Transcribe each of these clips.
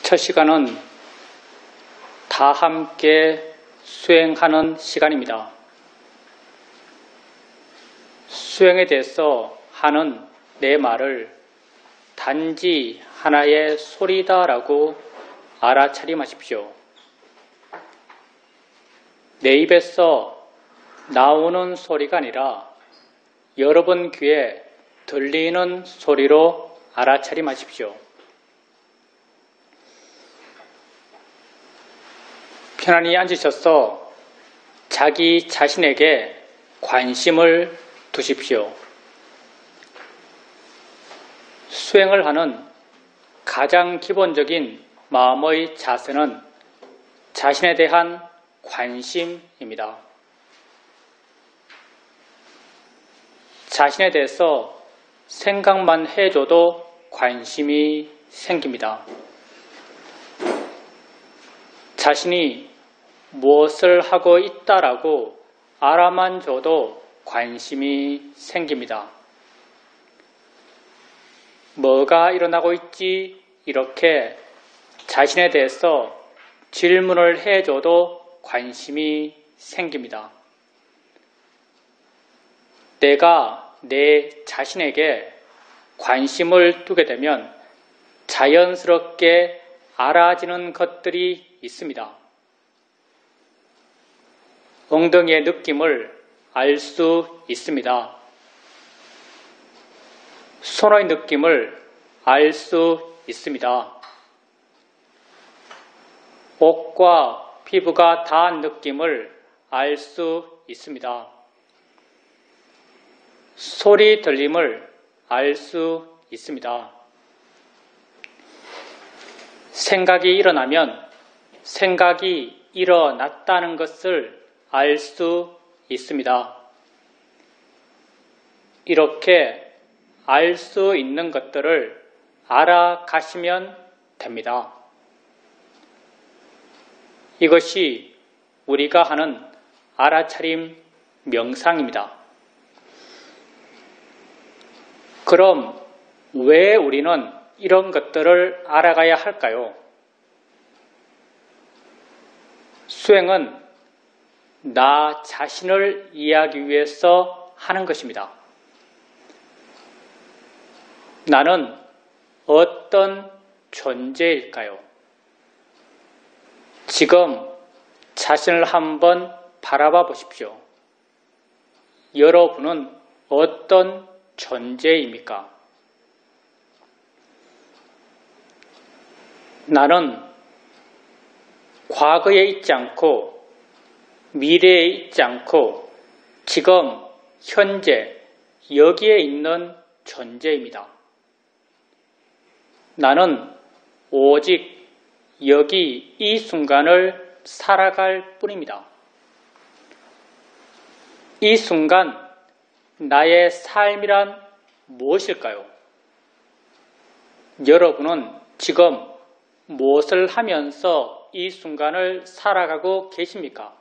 첫 시간은 다 함께 수행하는 시간입니다. 수행에 대해서 하는 내 말을 단지 하나의 소리다라고 알아차림하십시오. 내 입에서 나오는 소리가 아니라 여러분 귀에 들리는 소리로 알아차림하십시오. 편안히 앉으셔서 자기 자신에게 관심을 두십시오. 수행을 하는 가장 기본적인 마음의 자세는 자신에 대한 관심입니다. 자신에 대해서 생각만 해줘도 관심이 생깁니다. 자신이 무엇을 하고 있다라고 알아만 줘도 관심이 생깁니다. 뭐가 일어나고 있지? 이렇게 자신에 대해서 질문을 해줘도 관심이 생깁니다. 내가 내 자신에게 관심을 두게 되면 자연스럽게 알아지는 것들이 있습니다. 엉덩이의 느낌을 알 수 있습니다. 손의 느낌을 알 수 있습니다. 옷과 피부가 닿은 느낌을 알 수 있습니다. 소리 들림을 알 수 있습니다. 생각이 일어나면 생각이 일어났다는 것을 알 수 있습니다. 이렇게 알 수 있는 것들을 알아가시면 됩니다. 이것이 우리가 하는 알아차림 명상입니다. 그럼 왜 우리는 이런 것들을 알아가야 할까요? 수행은 나 자신을 이해하기 위해서 하는 것입니다. 나는 어떤 존재일까요? 지금 자신을 한번 바라봐 보십시오. 여러분은 어떤 존재입니까? 나는 과거에 있지 않고 미래에 있지 않고 지금 현재 여기에 있는 존재입니다. 나는 오직 여기 이 순간을 살아갈 뿐입니다. 이 순간 나의 삶이란 무엇일까요? 여러분은 지금 무엇을 하면서 이 순간을 살아가고 계십니까?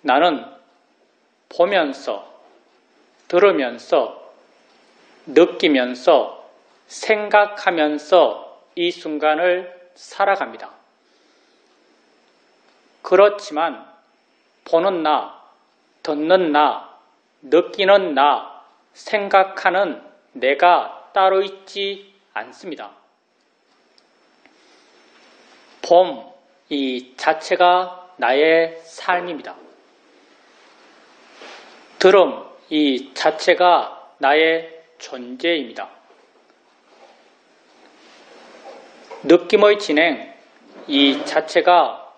나는 보면서, 들으면서, 느끼면서, 생각하면서 이 순간을 살아갑니다. 그렇지만 보는 나, 듣는 나, 느끼는 나, 생각하는 내가 따로 있지 않습니다. 봄, 이 자체가 나의 삶입니다. 들음, 이 자체가 나의 존재입니다. 느낌의 진행, 이 자체가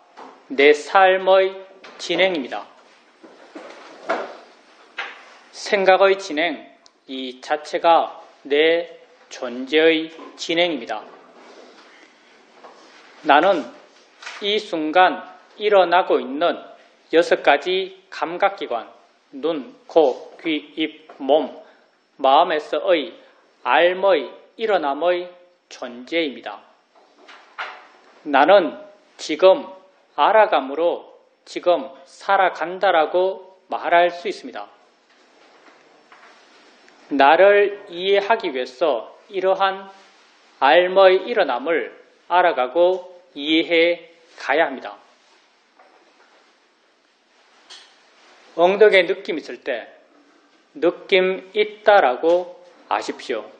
내 삶의 진행입니다. 생각의 진행, 이 자체가 내 존재의 진행입니다. 나는 이 순간 일어나고 있는 6가지 감각기관, 눈, 코, 귀, 입, 몸, 마음에서의 알의 일어남의 존재입니다. 나는 지금 알아감으로 지금 살아간다라고 말할 수 있습니다. 나를 이해하기 위해서 이러한 알머의 일어남을 알아가고 이해해 가야 합니다. 엉덩이에 느낌 있을 때 느낌 있다라고 아십시오.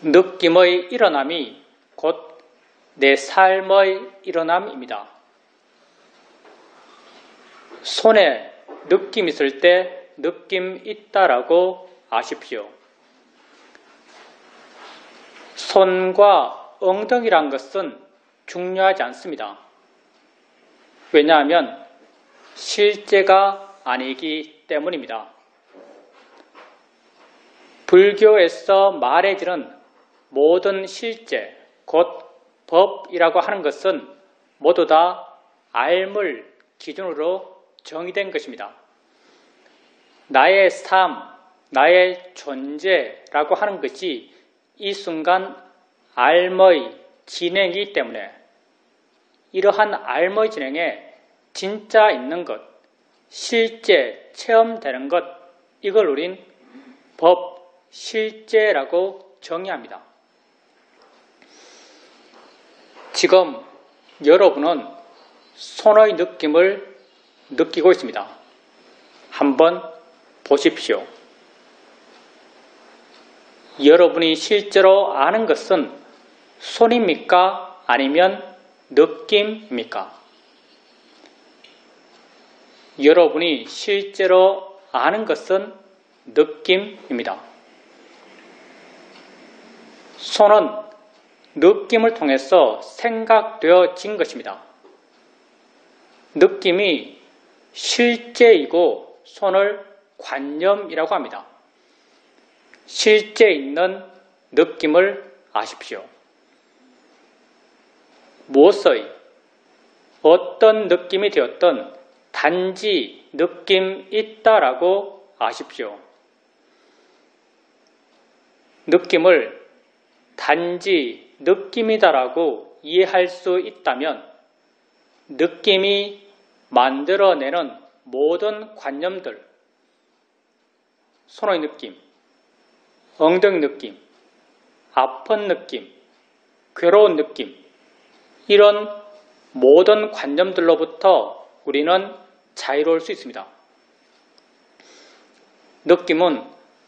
느낌의 일어남이 곧 내 삶의 일어남입니다. 손에 느낌 있을 때 느낌 있다라고 아십시오. 손과 엉덩이란 것은 중요하지 않습니다. 왜냐하면 실제가 아니기 때문입니다. 불교에서 말해지는 모든 실제, 곧 법이라고 하는 것은 모두 다 알물 기준으로 정의된 것입니다. 나의 삶, 나의 존재라고 하는 것이 이 순간 알머의 진행이기 때문에 이러한 알머의 진행에 진짜 있는 것, 실제 체험되는 것, 이걸 우린 법, 실제라고 정의합니다. 지금 여러분은 손의 느낌을 느끼고 있습니다. 한번 보십시오. 여러분이 실제로 아는 것은 손입니까? 아니면 느낌입니까? 여러분이 실제로 아는 것은 느낌입니다. 손은 느낌을 통해서 생각되어진 것입니다. 느낌이 실제이고 손을 관념이라고 합니다. 실제 있는 느낌을 아십시오. 무엇의 어떤 느낌이 되었든 단지 느낌 있다라고 아십시오. 느낌을 단지 느낌이다라고 이해할 수 있다면 느낌이 만들어내는 모든 관념들, 손의 느낌, 엉덩이 느낌, 아픈 느낌, 괴로운 느낌, 이런 모든 관념들로부터 우리는 자유로울 수 있습니다. 느낌은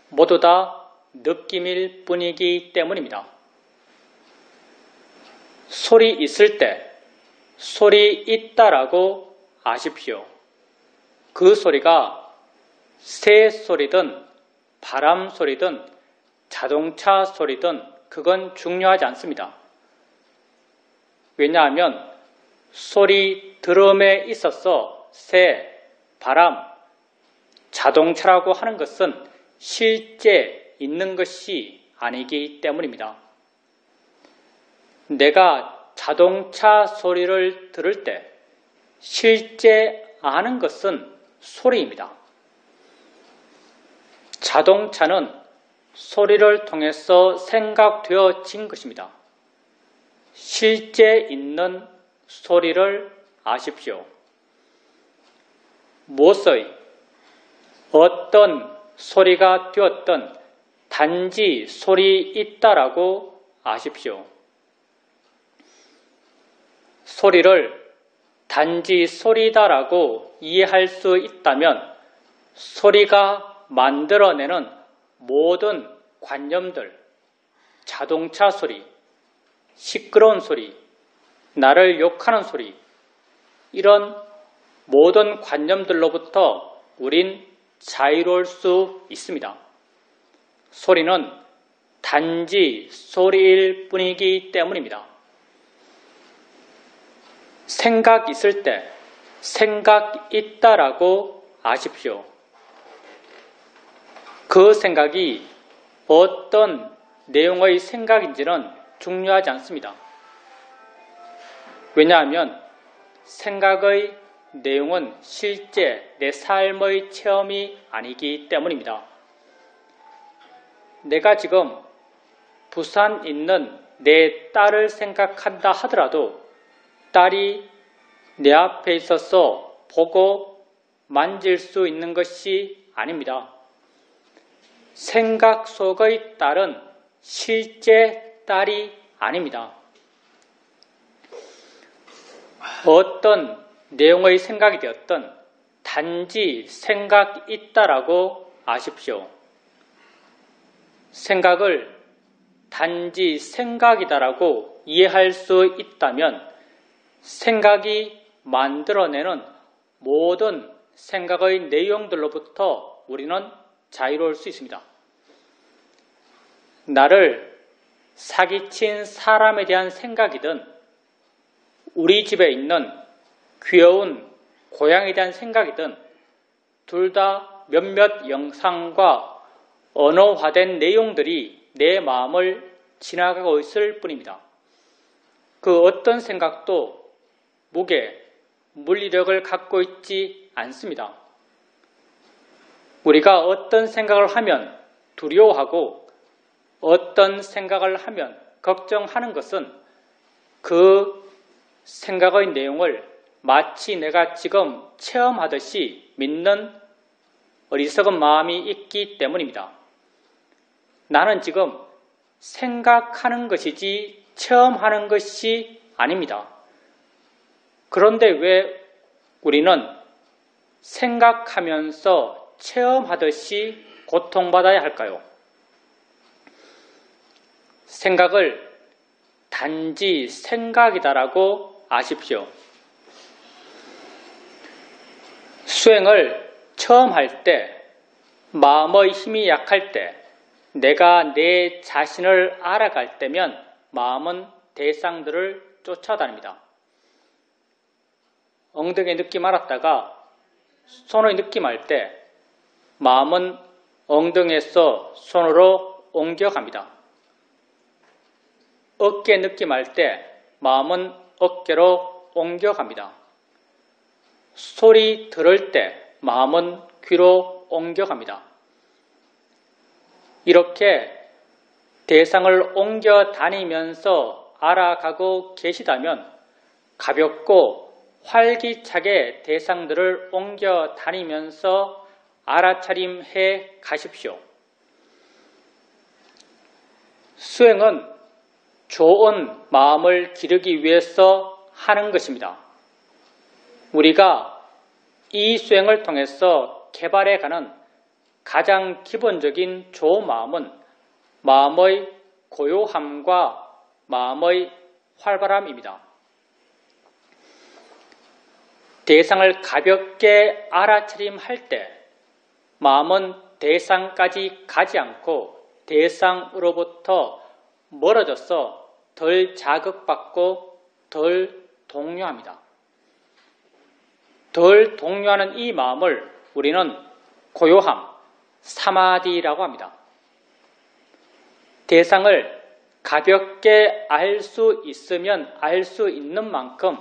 모두 다 느낌일 뿐이기 때문입니다. 소리 있을 때 소리 있다라고 아십시오. 그 소리가 새 소리든 바람 소리든 자동차 소리든 그건 중요하지 않습니다. 왜냐하면 소리 들음에 있어서 새, 바람, 자동차라고 하는 것은 실제 있는 것이 아니기 때문입니다. 내가 자동차 소리를 들을 때 실제 아는 것은 소리입니다. 자동차는 소리를 통해서 생각되어진 것입니다. 실제 있는 소리를 아십시오. 무엇의 어떤 소리가 되었든 단지 소리 있다라고 아십시오. 소리를 단지 소리다라고 이해할 수 있다면 소리가 만들어내는 모든 관념들, 자동차 소리, 시끄러운 소리, 나를 욕하는 소리, 이런 모든 관념들로부터 우린 자유로울 수 있습니다. 소리는 단지 소리일 뿐이기 때문입니다. 생각 있을 때 생각 있다라고 아십시오. 그 생각이 어떤 내용의 생각인지는 중요하지 않습니다. 왜냐하면 생각의 내용은 실제 내 삶의 체험이 아니기 때문입니다. 내가 지금 부산 있는 내 딸을 생각한다 하더라도 딸이 내 앞에 있어서 보고 만질 수 있는 것이 아닙니다. 생각 속의 딸은 실제 딸이 아닙니다. 어떤 내용의 생각이 되었던 단지 생각 있다라고 아십시오. 생각을 단지 생각이다라고 이해할 수 있다면 생각이 만들어내는 모든 생각의 내용들로부터 우리는 자유로울 수 있습니다. 나를 사기친 사람에 대한 생각이든 우리 집에 있는 귀여운 고양이에 대한 생각이든 둘 다 몇몇 영상과 언어화된 내용들이 내 마음을 지나가고 있을 뿐입니다. 그 어떤 생각도 무게, 물리력을 갖고 있지 않습니다. 우리가 어떤 생각을 하면 두려워하고 어떤 생각을 하면 걱정하는 것은 그 생각의 내용을 마치 내가 지금 체험하듯이 믿는 어리석은 마음이 있기 때문입니다. 나는 지금 생각하는 것이지 체험하는 것이 아닙니다. 그런데 왜 우리는 생각하면서 체험하듯이 고통받아야 할까요? 생각을 단지 생각이다라고 아십시오. 수행을 처음 할 때, 마음의 힘이 약할 때, 내가 내 자신을 알아갈 때면 마음은 대상들을 쫓아다닙니다. 엉덩이에 느낌 알았다가 손의 느낌 알 때 마음은 엉덩이에서 손으로 옮겨갑니다. 어깨 느낌 알 때 마음은 어깨로 옮겨갑니다. 소리 들을 때 마음은 귀로 옮겨갑니다. 이렇게 대상을 옮겨 다니면서 알아가고 계시다면 가볍고 활기차게 대상들을 옮겨 다니면서 알아차림해 가십시오. 수행은 좋은 마음을 기르기 위해서 하는 것입니다. 우리가 이 수행을 통해서 개발해가는 가장 기본적인 좋은 마음은 마음의 고요함과 마음의 활발함입니다. 대상을 가볍게 알아차림할 때 마음은 대상까지 가지 않고 대상으로부터 멀어져서 덜 자극받고 덜 동요합니다. 덜 동요하는 이 마음을 우리는 고요함, 사마디라고 합니다. 대상을 가볍게 알 수 있으면 알 수 있는 만큼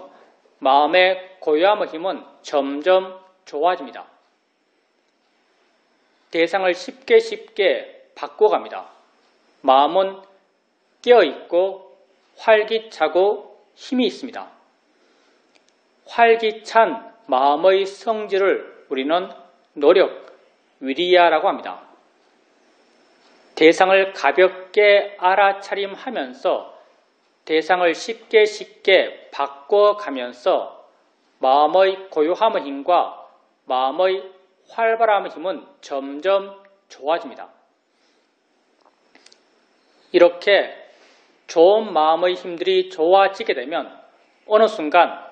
마음의 고요함의 힘은 점점 좋아집니다. 대상을 쉽게 바꿔갑니다. 마음은 깨어있고 활기차고 힘이 있습니다. 활기찬 마음의 성질을 우리는 노력, 위리야라고 합니다. 대상을 가볍게 알아차림하면서 대상을 쉽게 바꿔가면서 마음의 고요함의 힘과 마음의 활발함의 힘은 점점 좋아집니다. 이렇게 좋은 마음의 힘들이 좋아지게 되면 어느 순간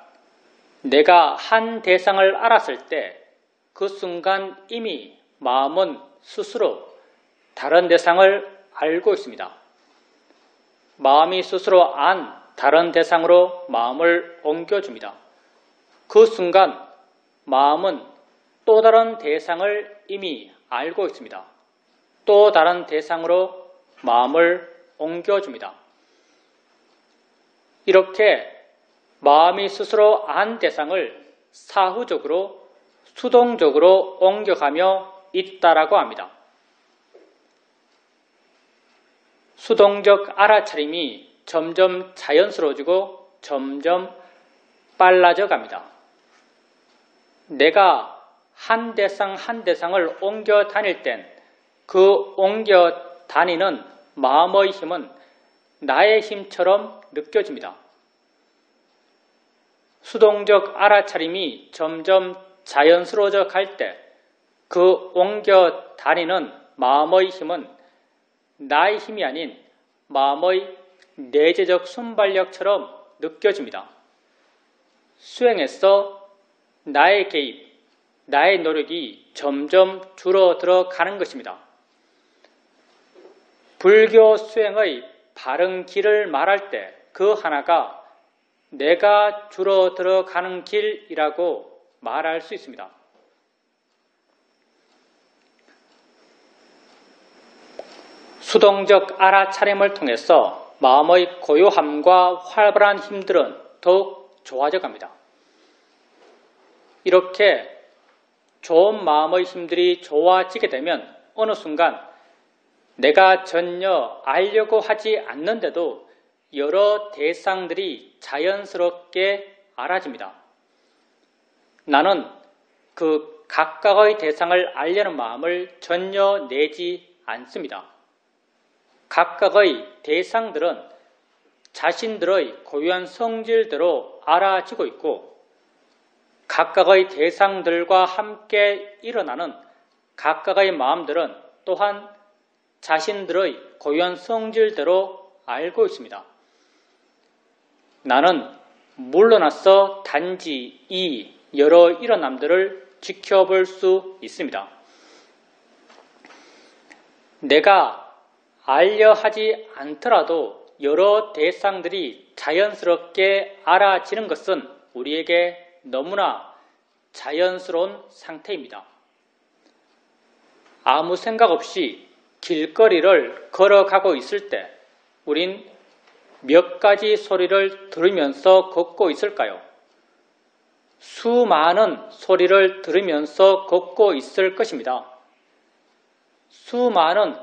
내가 한 대상을 알았을 때 그 순간 이미 마음은 스스로 다른 대상을 알고 있습니다. 마음이 스스로 안 다른 대상으로 마음을 옮겨줍니다. 그 순간 마음은 또 다른 대상을 이미 알고 있습니다. 또 다른 대상으로 마음을 옮겨줍니다. 이렇게 마음이 스스로 안 대상을 사후적으로 수동적으로 옮겨가며 있다라고 합니다. 수동적 알아차림이 점점 자연스러워지고 점점 빨라져 갑니다. 내가 한 대상을 옮겨 다닐 땐 그 옮겨 다니는 마음의 힘은 나의 힘처럼 느껴집니다. 수동적 알아차림이 점점 자연스러워져 갈 때 그 옮겨 다니는 마음의 힘은 나의 힘이 아닌 마음의 내재적 순발력처럼 느껴집니다. 수행에서 나의 개입, 나의 노력이 점점 줄어들어 가는 것입니다. 불교 수행의 바른 길을 말할 때 그 하나가 내가 줄어들어 가는 길이라고 말할 수 있습니다. 수동적 알아차림을 통해서 마음의 고요함과 활발한 힘들은 더욱 좋아져 갑니다. 이렇게 좋은 마음의 힘들이 좋아지게 되면 어느 순간 내가 전혀 알려고 하지 않는데도 여러 대상들이 자연스럽게 알아집니다. 나는 그 각각의 대상을 알려는 마음을 전혀 내지 않습니다. 각각의 대상들은 자신들의 고유한 성질대로 알아지고 있고 각각의 대상들과 함께 일어나는 각각의 마음들은 또한 자신들의 고유한 성질대로 알고 있습니다. 나는 물러나서 단지 이 여러 일어남들을 지켜볼 수 있습니다. 내가 알려 하지 않더라도 여러 대상들이 자연스럽게 알아지는 것은 우리에게 너무나 자연스러운 상태입니다. 아무 생각 없이 길거리를 걸어가고 있을 때 우린 몇 가지 소리를 들으면서 걷고 있을까요? 수많은 소리를 들으면서 걷고 있을 것입니다. 수많은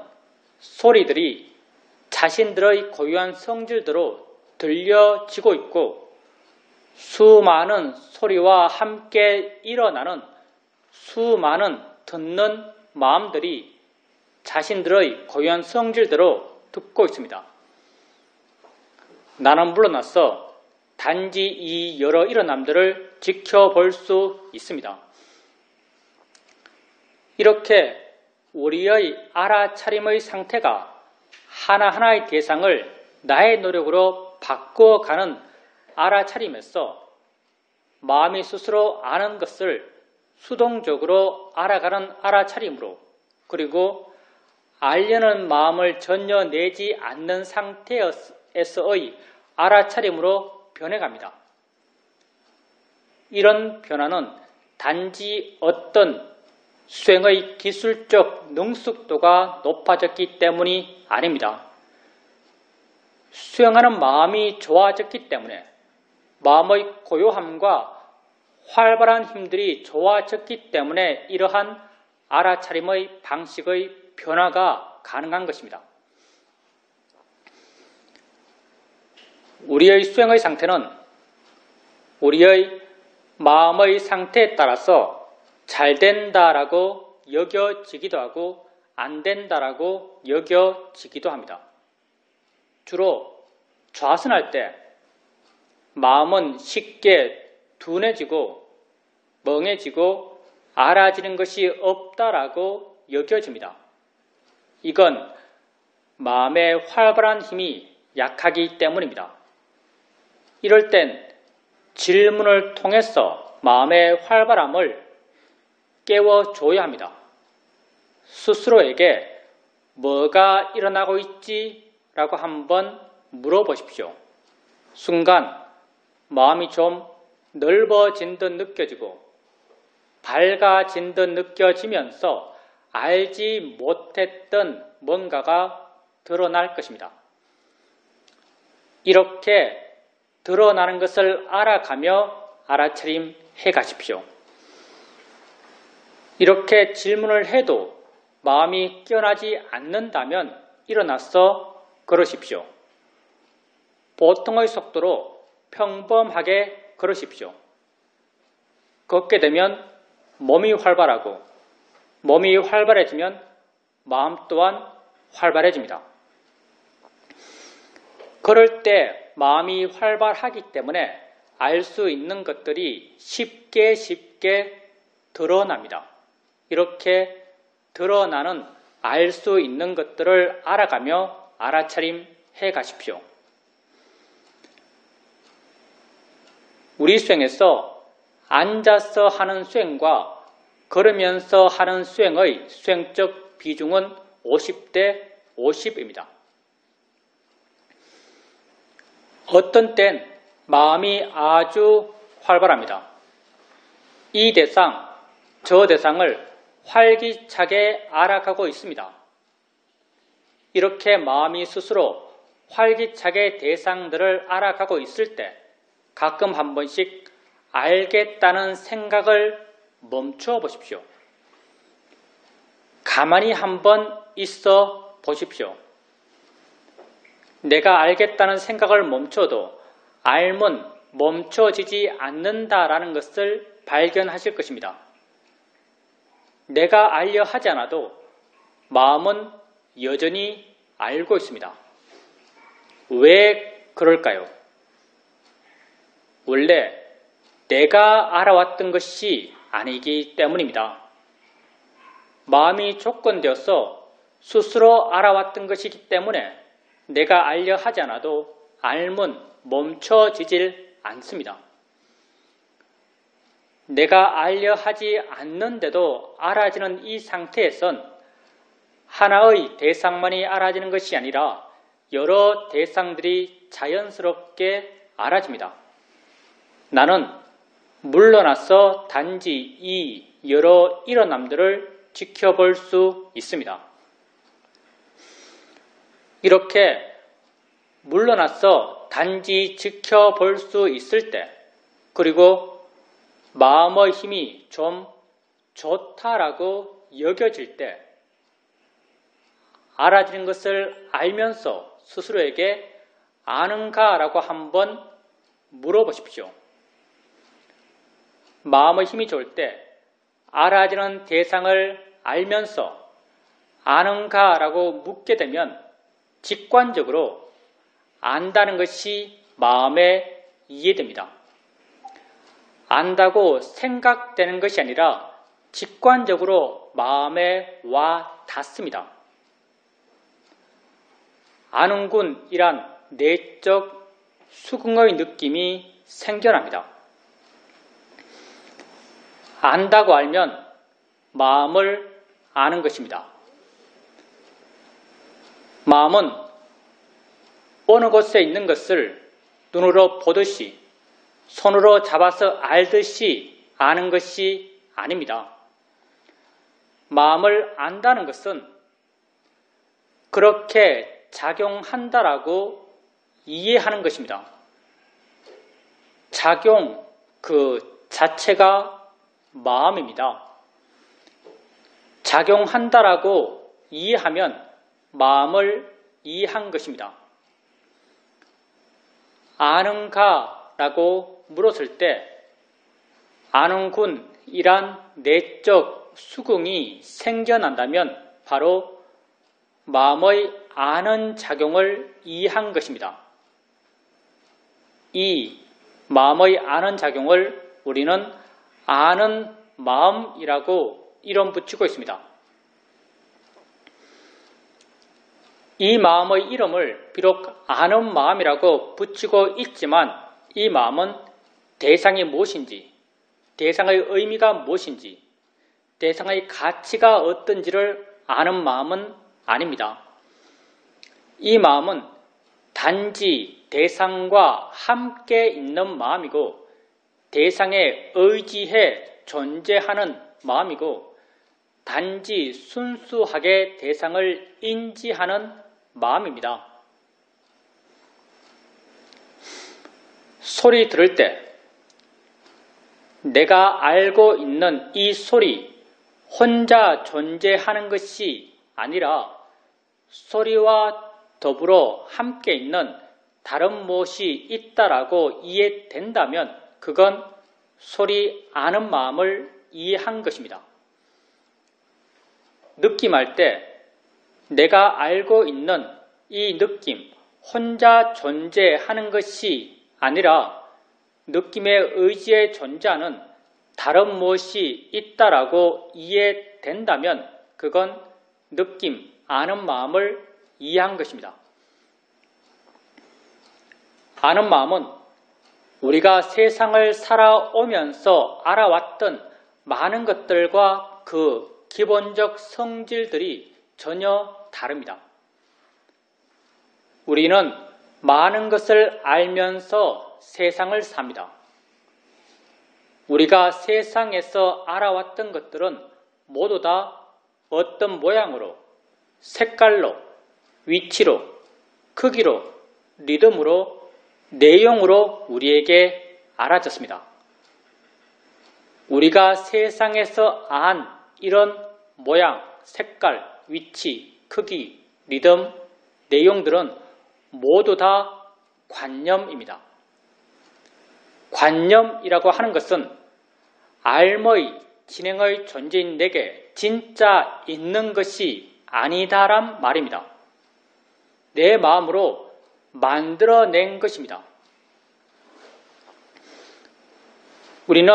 소리들이 자신들의 고유한 성질대로 들려지고 있고 수많은 소리와 함께 일어나는 수많은 듣는 마음들이 자신들의 고유한 성질대로 듣고 있습니다. 나는 물러나서 단지 이 여러 일어남들을 지켜볼 수 있습니다. 이렇게 우리의 알아차림의 상태가 하나하나의 대상을 나의 노력으로 바꿔가는 알아차림에서 마음이 스스로 아는 것을 수동적으로 알아가는 알아차림으로 그리고 알려는 마음을 전혀 내지 않는 상태에서의 알아차림으로 변해갑니다. 이런 변화는 단지 어떤 수행의 기술적 능숙도가 높아졌기 때문이 아닙니다. 수행하는 마음이 좋아졌기 때문에 마음의 고요함과 활발한 힘들이 좋아졌기 때문에 이러한 알아차림의 방식의 변화가 가능한 것입니다. 우리의 수행의 상태는 우리의 마음의 상태에 따라서 잘 된다라고 여겨지기도 하고 안 된다라고 여겨지기도 합니다. 주로 좌선할 때 마음은 쉽게 둔해지고 멍해지고 알아지는 것이 없다라고 여겨집니다. 이건 마음의 활발한 힘이 약하기 때문입니다. 이럴 땐 질문을 통해서 마음의 활발함을 깨워줘야 합니다. 스스로에게 뭐가 일어나고 있지? 라고 한번 물어보십시오. 순간 마음이 좀 넓어진 듯 느껴지고 밝아진 듯 느껴지면서 알지 못했던 뭔가가 드러날 것입니다. 이렇게 드러나는 것을 알아가며 알아차림해 가십시오. 이렇게 질문을 해도 마음이 깨어나지 않는다면 일어나서 걸으십시오. 보통의 속도로 평범하게 걸으십시오. 걷게 되면 몸이 활발하고 몸이 활발해지면 마음 또한 활발해집니다. 그럴 때 마음이 활발하기 때문에 알 수 있는 것들이 쉽게 드러납니다. 이렇게 드러나는 알 수 있는 것들을 알아가며 알아차림해 가십시오. 우리 수행에서 앉아서 하는 수행과 걸으면서 하는 수행의 수행적 비중은 50대 50입니다. 어떤 땐 마음이 아주 활발합니다. 이 대상, 저 대상을 활기차게 알아가고 있습니다. 이렇게 마음이 스스로 활기차게 대상들을 알아가고 있을 때 가끔 한 번씩 알겠다는 생각을 멈춰 보십시오. 가만히 한번 있어 보십시오. 내가 알겠다는 생각을 멈춰도 알면 멈춰지지 않는다라는 것을 발견하실 것입니다. 내가 알려 하지 않아도 마음은 여전히 알고 있습니다. 왜 그럴까요? 원래 내가 알아왔던 것이 아니기 때문입니다. 마음이 조건되어서 스스로 알아왔던 것이기 때문에 내가 알려 하지 않아도 알면 멈춰지질 않습니다. 내가 알려 하지 않는데도 알아지는 이 상태에선 하나의 대상만이 알아지는 것이 아니라 여러 대상들이 자연스럽게 알아집니다. 나는 물러나서 단지 이 여러 일어남들을 지켜볼 수 있습니다. 이렇게 물러나서 단지 지켜볼 수 있을 때, 그리고 마음의 힘이 좀 좋다라고 여겨질 때, 알아지는 것을 알면서 스스로에게 아는가라고 한번 물어보십시오. 마음의 힘이 좋을 때 알아지는 대상을 알면서 아는가라고 묻게 되면 직관적으로 안다는 것이 마음에 이해됩니다. 안다고 생각되는 것이 아니라 직관적으로 마음에 와 닿습니다. 아는군이란 내적 수긍의 느낌이 생겨납니다. 안다고 알면 마음을 아는 것입니다. 마음은 어느 곳에 있는 것을 눈으로 보듯이 손으로 잡아서 알듯이 아는 것이 아닙니다. 마음을 안다는 것은 그렇게 작용한다라고 이해하는 것입니다. 작용 그 자체가 마음입니다. 작용한다라고 이해하면 마음을 이해한 것입니다. 아는가라고 물었을 때 아는군이란 내적 수긍이 생겨난다면 바로 마음의 아는 작용을 이해한 것입니다. 이 마음의 아는 작용을 우리는 아는 마음이라고 이름 붙이고 있습니다. 이 마음의 이름을 비록 아는 마음이라고 붙이고 있지만 이 마음은 대상이 무엇인지, 대상의 의미가 무엇인지, 대상의 가치가 어떤지를 아는 마음은 아닙니다. 이 마음은 단지 대상과 함께 있는 마음이고 대상에 의지해 존재하는 마음이고 단지 순수하게 대상을 인지하는 마음입니다. 소리 들을 때 내가 알고 있는 이 소리 혼자 존재하는 것이 아니라 소리와 더불어 함께 있는 다른 무엇이 있다라고 이해된다면 그건 소리 아는 마음을 이해한 것입니다. 느낌할 때 내가 알고 있는 이 느낌 혼자 존재하는 것이 아니라 느낌의 의지에 존재하는 다른 무엇이 있다라고 이해된다면 그건 느낌, 아는 마음을 이해한 것입니다. 아는 마음은 우리가 세상을 살아오면서 알아왔던 많은 것들과 그 기본적 성질들이 전혀 다릅니다. 우리는 많은 것을 알면서 세상을 삽니다. 우리가 세상에서 알아왔던 것들은 모두 다 어떤 모양으로, 색깔로, 위치로, 크기로, 리듬으로, 내용으로 우리에게 알아졌습니다. 우리가 세상에서 안 이런 모양, 색깔, 위치, 크기, 리듬, 내용들은 모두 다 관념입니다. 관념이라고 하는 것은 알의, 진행의 존재인 내게 진짜 있는 것이 아니다란 말입니다. 내 마음으로 만들어낸 것입니다. 우리는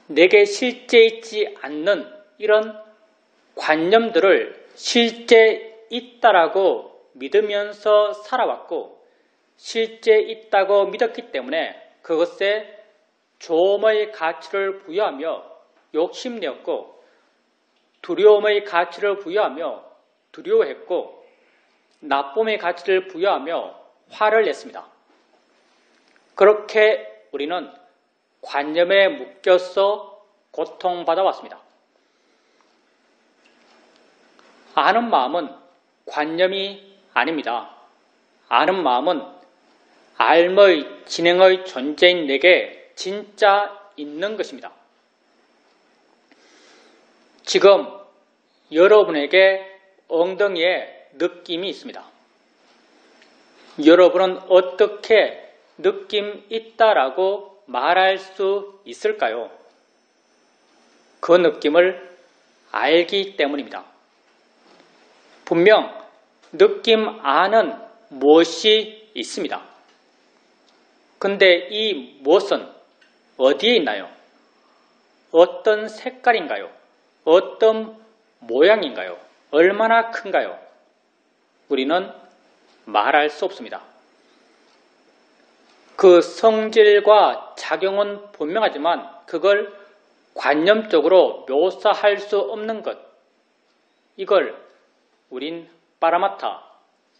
내게 실제 있지 않는 이런 관념들을 실제 있다라고 믿으면서 살아왔고 실제 있다고 믿었기 때문에 그것에 조음의 가치를 부여하며 욕심내었고 두려움의 가치를 부여하며 두려워했고 나쁨의 가치를 부여하며 화를 냈습니다. 그렇게 우리는 관념에 묶여서 고통받아 왔습니다. 아는 마음은 관념이 아닙니다. 아는 마음은 알의, 진행의 존재인 내게 진짜 있는 것입니다. 지금 여러분에게 엉덩이에 느낌이 있습니다. 여러분은 어떻게 느낌 있다라고 말할 수 있을까요? 그 느낌을 알기 때문입니다. 분명 느낌 안은 무엇이 있습니다. 근데 이 무엇은 어디에 있나요? 어떤 색깔인가요? 어떤 모양인가요? 얼마나 큰가요? 우리는 말할 수 없습니다. 그 성질과 작용은 분명하지만 그걸 관념적으로 묘사할 수 없는 것, 이걸 우린 빠라마타,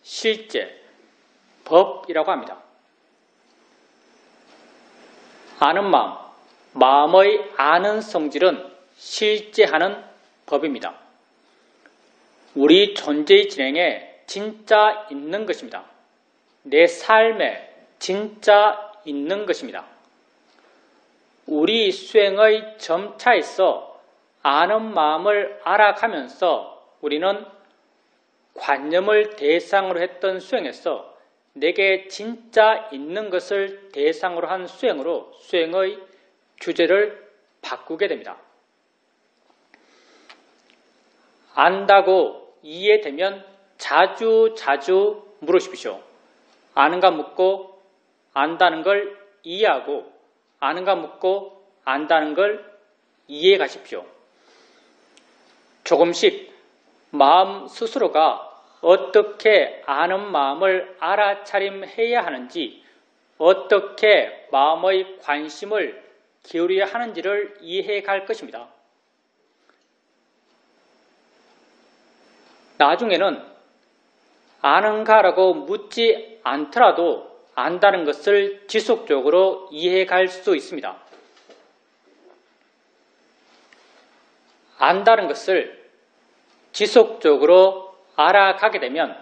실제, 법이라고 합니다. 아는 마음, 마음의 아는 성질은 실제하는 법입니다. 우리 존재의 진행에 진짜 있는 것입니다. 내 삶에 진짜 있는 것입니다. 우리 수행의 점차에서 아는 마음을 알아가면서 우리는 관념을 대상으로 했던 수행에서 내게 진짜 있는 것을 대상으로 한 수행으로 수행의 주제를 바꾸게 됩니다. 안다고 이해되면 자주 물으십시오. 아는가 묻고 안다는 걸 이해하고 아는가 묻고 안다는 걸 이해해 가십시오. 조금씩 마음 스스로가 어떻게 아는 마음을 알아차림해야 하는지, 어떻게 마음의 관심을 기울여야 하는지를 이해해 갈 것입니다. 나중에는 아는가라고 묻지 않더라도 안다는 것을 지속적으로 이해해 갈 수 있습니다. 안다는 것을 지속적으로 알아가게 되면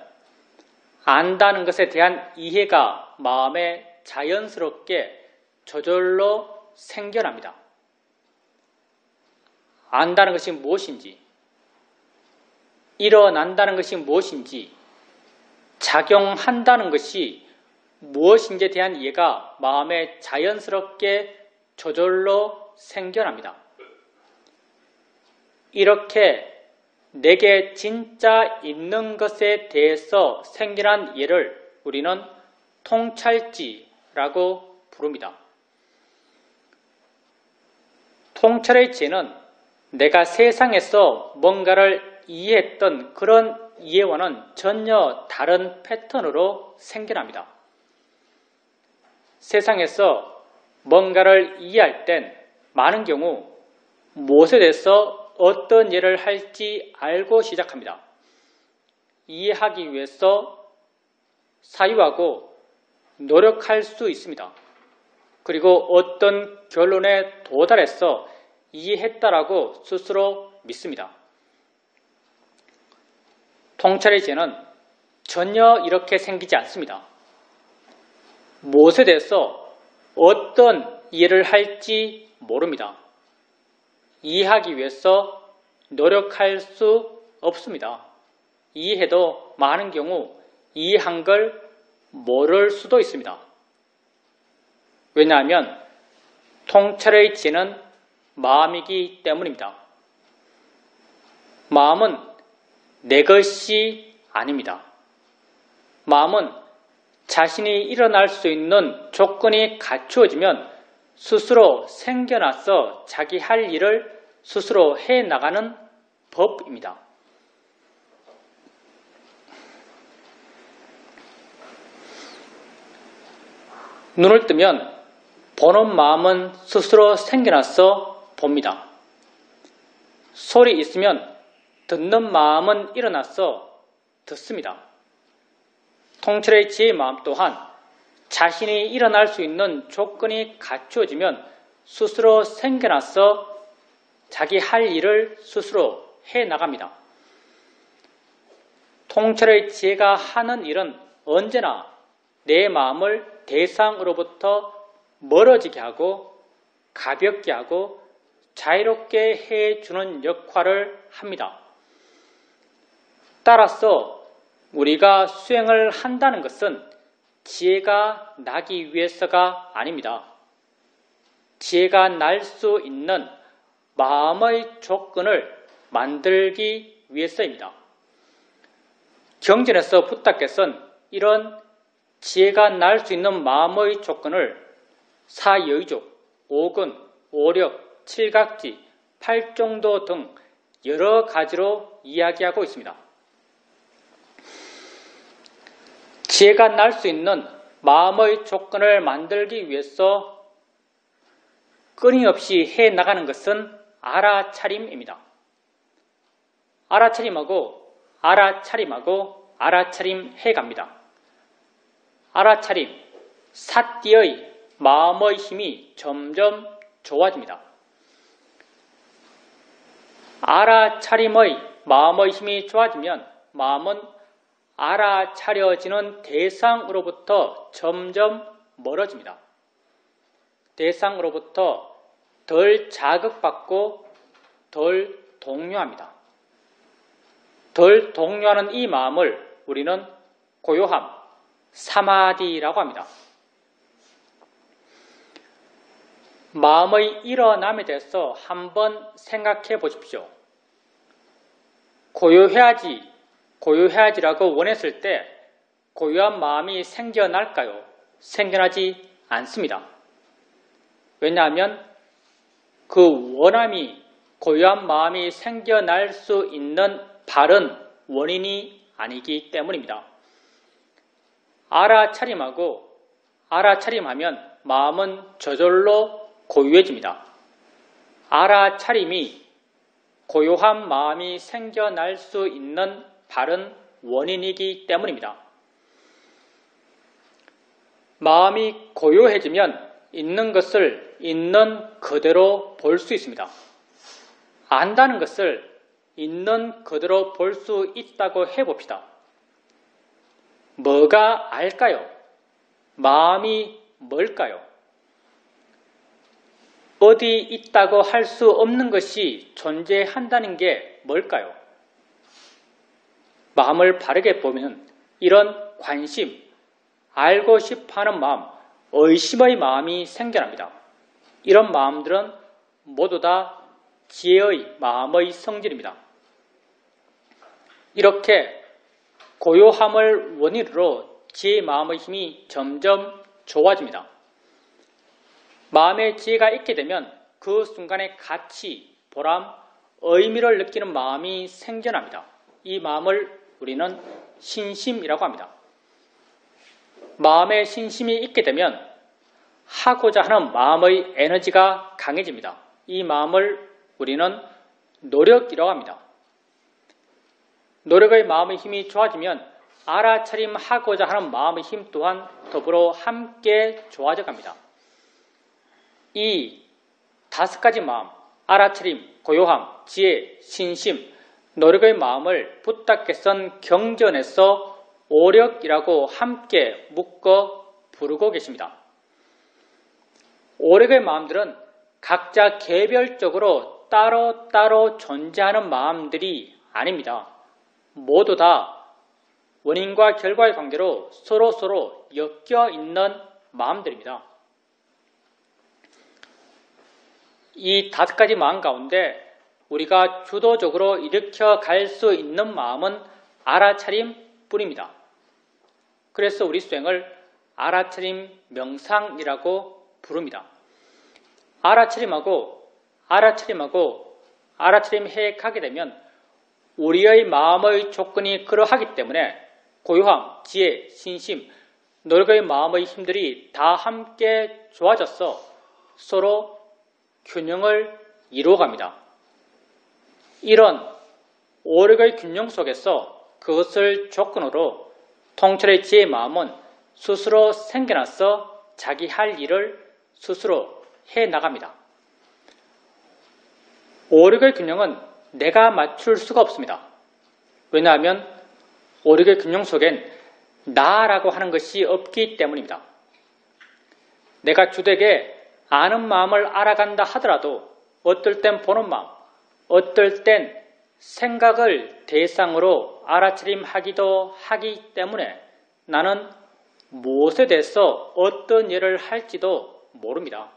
안다는 것에 대한 이해가 마음에 자연스럽게 저절로 생겨납니다. 안다는 것이 무엇인지, 일어난다는 것이 무엇인지, 작용한다는 것이 무엇인지에 대한 이해가 마음에 자연스럽게 저절로 생겨납니다. 이렇게 내게 진짜 있는 것에 대해서 생겨난 이해를 우리는 통찰지라고 부릅니다. 통찰의 지혜는 내가 세상에서 뭔가를 이해했던 그런 이해와는 전혀 다른 패턴으로 생겨납니다. 세상에서 뭔가를 이해할 땐 많은 경우 무엇에 대해서 어떤 일을 할지 알고 시작합니다. 이해하기 위해서 사유하고 노력할 수 있습니다. 그리고 어떤 결론에 도달해서 이해했다라고 스스로 믿습니다. 통찰의 지혜는 전혀 이렇게 생기지 않습니다. 무엇에 대해서 어떤 이해를 할지 모릅니다. 이해하기 위해서 노력할 수 없습니다. 이해해도 많은 경우 이해한 걸 모를 수도 있습니다. 왜냐하면 통찰의 지혜는 마음이기 때문입니다. 마음은 내 것이 아닙니다. 마음은 자신이 일어날 수 있는 조건이 갖추어지면 스스로 생겨나서 자기 할 일을 스스로 해나가는 법입니다. 눈을 뜨면 보는 마음은 스스로 생겨나서 봅니다. 소리 있으면 듣는 마음은 일어나서 듣습니다. 통찰의 지혜의 마음 또한 자신이 일어날 수 있는 조건이 갖추어지면 스스로 생겨나서 자기 할 일을 스스로 해나갑니다. 통찰의 지혜가 하는 일은 언제나 내 마음을 대상으로부터 멀어지게 하고 가볍게 하고 자유롭게 해주는 역할을 합니다. 따라서 우리가 수행을 한다는 것은 지혜가 나기 위해서가 아닙니다. 지혜가 날 수 있는 마음의 조건을 만들기 위해서입니다. 경전에서 부타께서는 이런 지혜가 날 수 있는 마음의 조건을 사여의족, 오근, 오력, 칠각지, 팔정도 등 여러 가지로 이야기하고 있습니다. 지혜가 날 수 있는 마음의 조건을 만들기 위해서 끊임없이 해나가는 것은 알아차림입니다. 알아차림하고 알아차림하고 알아차림 해갑니다. 알아차림, 사띠의 마음의 힘이 점점 좋아집니다. 알아차림의 마음의 힘이 좋아지면 마음은 알아차려지는 대상으로부터 점점 멀어집니다. 대상으로부터 덜 자극받고 덜 동요합니다. 덜 동요하는 이 마음을 우리는 고요함, 사마디라고 합니다. 마음의 일어남에 대해서 한번 생각해 보십시오. 고요해야지라고 원했을 때 고요한 마음이 생겨날까요? 생겨나지 않습니다. 왜냐하면 그 원함이 고요한 마음이 생겨날 수 있는 바른 원인이 아니기 때문입니다. 알아차림하고 알아차림하면 마음은 저절로 고요해집니다. 알아차림이 고요한 마음이 생겨날 수 있는 바른 원인이기 때문입니다. 마음이 고요해지면 있는 것을 있는 그대로 볼 수 있습니다. 안다는 것을 있는 그대로 볼 수 있다고 해봅시다. 뭐가 알까요? 마음이 뭘까요? 어디 있다고 할 수 없는 것이 존재한다는 게 뭘까요? 마음을 바르게 보면 이런 관심, 알고 싶어하는 마음, 의심의 마음이 생겨납니다. 이런 마음들은 모두 다 지혜의 마음의 성질입니다. 이렇게 고요함을 원인으로 지혜의 마음의 힘이 점점 좋아집니다. 마음의 지혜가 있게 되면 그 순간에 가치, 보람, 의미를 느끼는 마음이 생겨납니다. 이 마음을 우리는 신심이라고 합니다. 마음에 신심이 있게 되면 하고자 하는 마음의 에너지가 강해집니다. 이 마음을 우리는 노력이라고 합니다. 노력의 마음의 힘이 좋아지면 알아차림하고자 하는 마음의 힘 또한 더불어 함께 좋아져 갑니다. 이 5가지 마음, 알아차림, 고요함, 지혜, 신심, 노력의 마음을 부탁해 쓴 경전에서 오력이라고 함께 묶어 부르고 계십니다. 오력의 마음들은 각자 개별적으로 따로따로 존재하는 마음들이 아닙니다. 모두 다 원인과 결과의 관계로 서로 엮여 있는 마음들입니다. 이 5가지 마음 가운데 우리가 주도적으로 일으켜 갈 수 있는 마음은 알아차림뿐입니다. 그래서 우리 수행을 알아차림 명상이라고 부릅니다. 알아차림하고 알아차림해 가게 되면 우리의 마음의 조건이 그러하기 때문에 고요함, 지혜, 신심, 노력의 마음의 힘들이 다 함께 좋아져서 서로 균형을 이루어갑니다. 이런 오력의 균형 속에서 그것을 조건으로 통찰의 지혜의 마음은 스스로 생겨나서 자기 할 일을 스스로 해나갑니다. 오력의 균형은 내가 맞출 수가 없습니다. 왜냐하면 오력의 균형 속엔 나라고 하는 것이 없기 때문입니다. 내가 주되게 아는 마음을 알아간다 하더라도 어떨 땐 보는 마음, 어떨 땐 생각을 대상으로 알아차림하기도 하기 때문에 나는 무엇에 대해서 어떤 일을 할지도 모릅니다.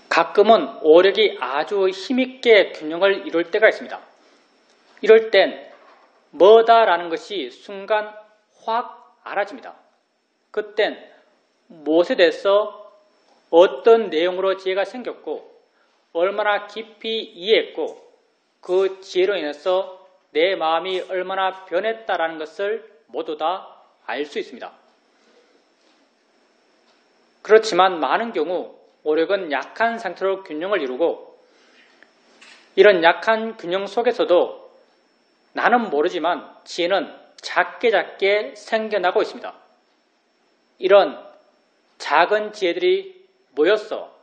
가끔은 오력이 아주 힘있게 균형을 이룰 때가 있습니다. 이럴 땐 뭐다라는 것이 순간 확 알아집니다. 그땐 무엇에 대해서 어떤 내용으로 지혜가 생겼고 얼마나 깊이 이해했고 그 지혜로 인해서 내 마음이 얼마나 변했다라는 것을 모두 다 알 수 있습니다. 그렇지만 많은 경우 오력은 약한 상태로 균형을 이루고 이런 약한 균형 속에서도 나는 모르지만 지혜는 작게 생겨나고 있습니다. 이런 작은 지혜들이 모여서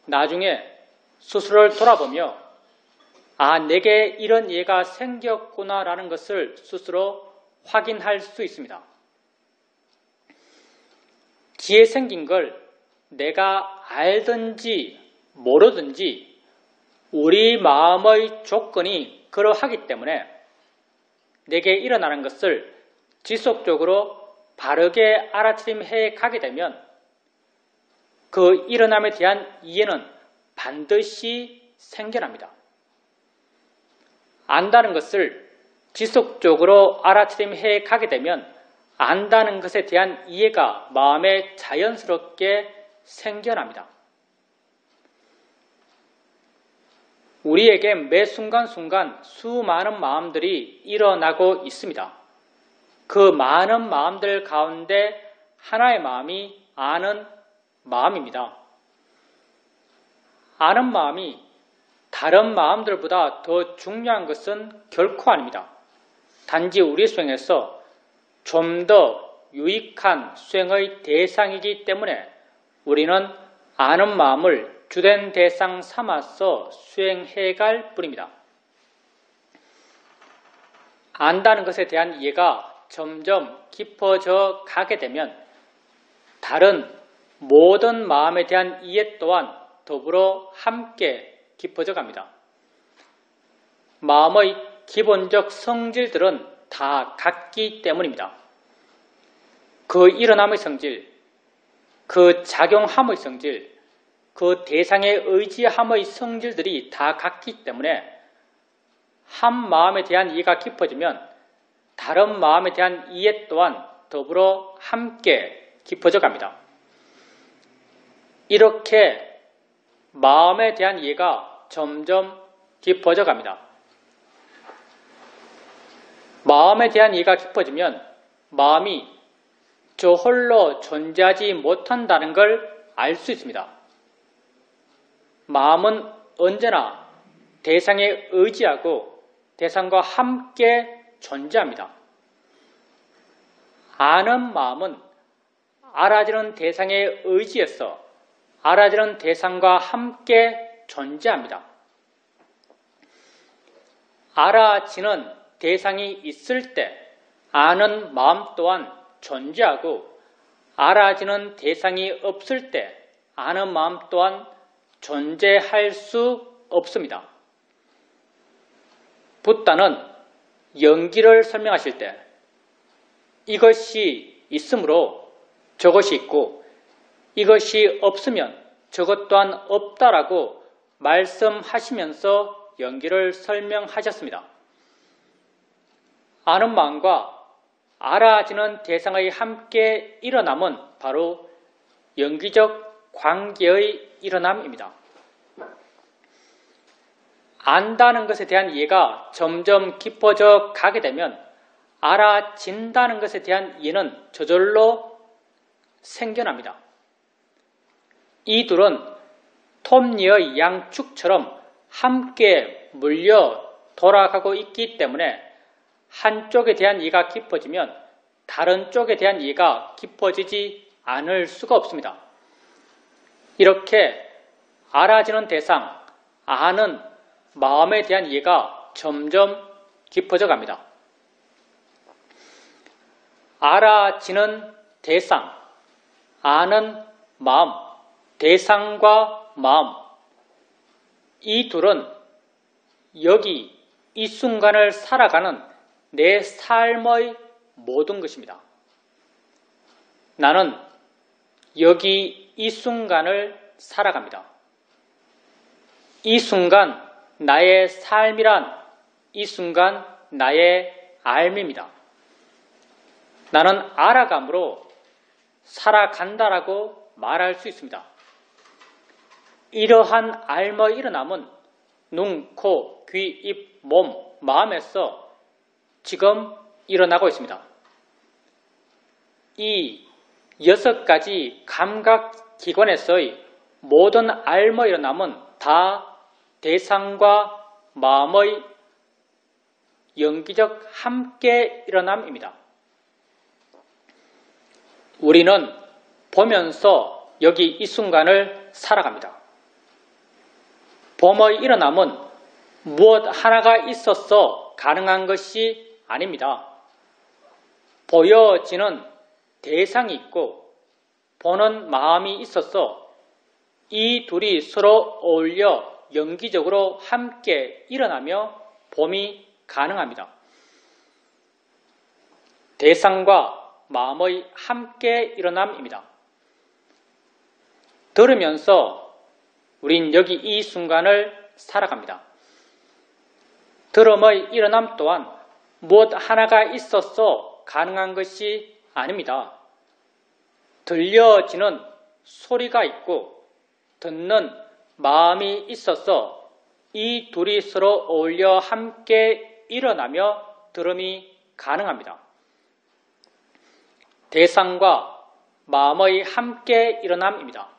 나중에 스스로를 돌아보며 내게 이런 이해가 생겼구나라는 것을 스스로 확인할 수 있습니다. 지혜 생긴 걸 내가 알든지 모르든지 우리 마음의 조건이 그러하기 때문에 내게 일어나는 것을 지속적으로 바르게 알아차림해 가게 되면 그 일어남에 대한 이해는 반드시 생겨납니다. 안다는 것을 지속적으로 알아차림해 가게 되면 안다는 것에 대한 이해가 마음에 자연스럽게 생겨납니다. 우리에게 매 순간순간 수많은 마음들이 일어나고 있습니다. 그 많은 마음들 가운데 하나의 마음이 아는 마음입니다. 아는 마음이 다른 마음들보다 더 중요한 것은 결코 아닙니다. 단지 우리 수행에서 좀 더 유익한 수행의 대상이기 때문에 우리는 아는 마음을 주된 대상 삼아서 수행해 갈 뿐입니다. 안다는 것에 대한 이해가 점점 깊어져 가게 되면 다른 모든 마음에 대한 이해 또한 더불어 함께 깊어져 갑니다. 마음의 기본적 성질들은 다 같기 때문입니다. 그 일어남의 성질, 그 작용함의 성질, 그 대상의 의지함의 성질들이 다 같기 때문에 한 마음에 대한 이해가 깊어지면 다른 마음에 대한 이해 또한 더불어 함께 깊어져 갑니다. 이렇게 마음에 대한 이해가 점점 깊어져 갑니다. 마음에 대한 이해가 깊어지면 마음이 저 홀로 존재하지 못한다는 걸 알 수 있습니다. 마음은 언제나 대상에 의지하고 대상과 함께 존재합니다. 아는 마음은 알아지는 대상에 의지해서 알아지는 대상과 함께 존재합니다. 알아지는 대상이 있을 때 아는 마음 또한 존재하고 알아지는 대상이 없을 때 아는 마음 또한 존재할 수 없습니다. 붓다는 연기를 설명하실 때 이것이 있으므로 저것이 있고 이것이 없으면 저것 또한 없다라고 말씀하시면서 연기를 설명하셨습니다. 아는 마음과 알아지는 대상의 함께 일어남은 바로 연기적 관계의 일어남입니다. 안다는 것에 대한 이해가 점점 깊어져 가게 되면 알아진다는 것에 대한 이해는 저절로 생겨납니다. 이 둘은 톱니의 양축처럼 함께 물려 돌아가고 있기 때문에 한쪽에 대한 이해가 깊어지면 다른 쪽에 대한 이해가 깊어지지 않을 수가 없습니다. 이렇게 알아지는 대상, 아는 마음에 대한 이해가 점점 깊어져 갑니다. 알아지는 대상, 아는 마음, 대상과 마음, 이 둘은 여기 이 순간을 살아가는 내 삶의 모든 것입니다. 나는 여기 이 순간을 살아갑니다. 이 순간 나의 삶이란 이 순간 나의 삶입니다. 나는 알아감으로 살아간다라고 말할 수 있습니다. 이러한 알의 일어남은 눈, 코, 귀, 입, 몸, 마음에서 지금 일어나고 있습니다. 이 6가지 감각기관에서의 모든 알의 일어남은 다 대상과 마음의 연기적 함께 일어남입니다. 우리는 보면서 여기 이 순간을 살아갑니다. 봄의 일어남은 무엇 하나가 있어서 가능한 것이 아닙니다. 보여지는 대상이 있고 보는 마음이 있어서 이 둘이 서로 어울려 연기적으로 함께 일어나며 봄이 가능합니다. 대상과 마음의 함께 일어남입니다. 들으면서 우린 여기 이 순간을 살아갑니다. 들음의 일어남 또한 무엇 하나가 있어서 가능한 것이 아닙니다. 들려지는 소리가 있고 듣는 마음이 있어서 이 둘이 서로 어울려 함께 일어나며 들음이 가능합니다. 대상과 마음의 함께 일어남입니다.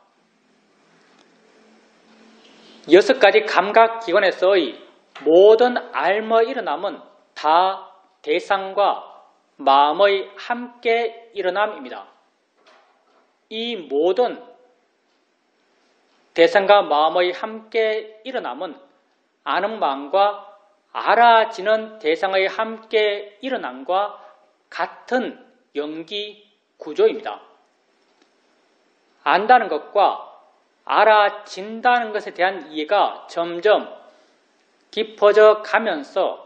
6가지 감각기관에서의 모든 알의 일어남은 다 대상과 마음의 함께 일어남입니다. 이 모든 대상과 마음의 함께 일어남은 아는 마음과 알아지는 대상의 함께 일어남과 같은 연기 구조입니다. 안다는 것과 알아진다는 것에 대한 이해가 점점 깊어져 가면서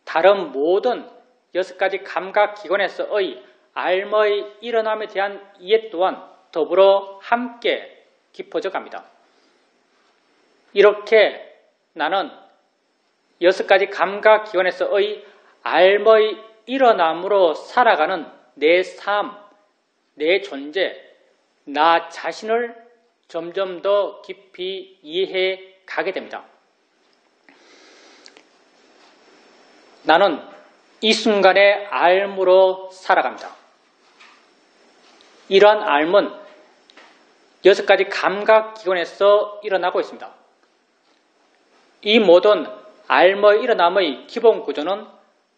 다른 모든 6가지 감각기관에서의 알의 일어남에 대한 이해 또한 더불어 함께 깊어져 갑니다. 이렇게 나는 6가지 감각기관에서의 알의 일어남으로 살아가는 내 삶, 내 존재, 나 자신을 점점 더 깊이 이해해 가게 됩니다. 나는 이 순간의 알므로 살아갑니다. 이러한 알은 6가지 감각기관에서 일어나고 있습니다. 이 모든 알의 일어남의 기본 구조는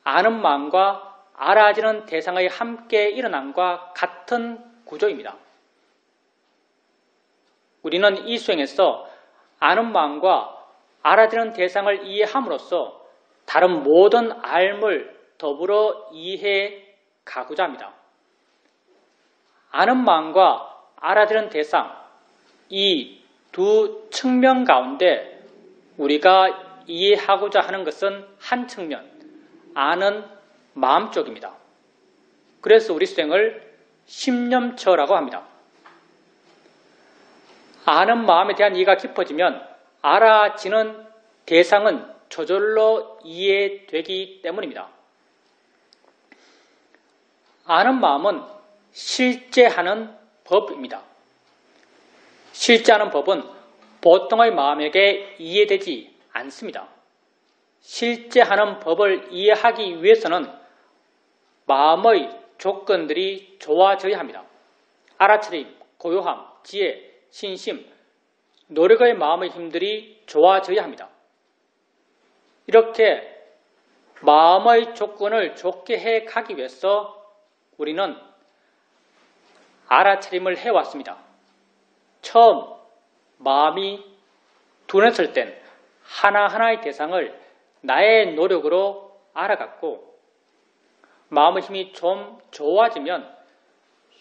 아는 마음과 알아지는 대상의 함께 일어남과 같은 구조입니다. 우리는 이 수행에서 아는 마음과 알아지는 대상을 이해함으로써 다른 모든 알을 더불어 이해해 가고자 합니다. 아는 마음과 알아지는 대상, 이 두 측면 가운데 우리가 이해하고자 하는 것은 한 측면, 아는 마음 쪽입니다. 그래서 우리 수행을 심념처라고 합니다. 아는 마음에 대한 이해가 깊어지면 알아지는 대상은 저절로 이해되기 때문입니다. 아는 마음은 실제하는 법입니다. 실제하는 법은 보통의 마음에게 이해되지 않습니다. 실제하는 법을 이해하기 위해서는 마음의 조건들이 좋아져야 합니다. 알아차림, 고요함, 지혜, 신심, 노력의 마음의 힘들이 좋아져야 합니다. 이렇게 마음의 조건을 좋게 해 가기 위해서 우리는 알아차림을 해왔습니다. 처음 마음이 둔했을 땐 하나하나의 대상을 나의 노력으로 알아갔고 마음의 힘이 좀 좋아지면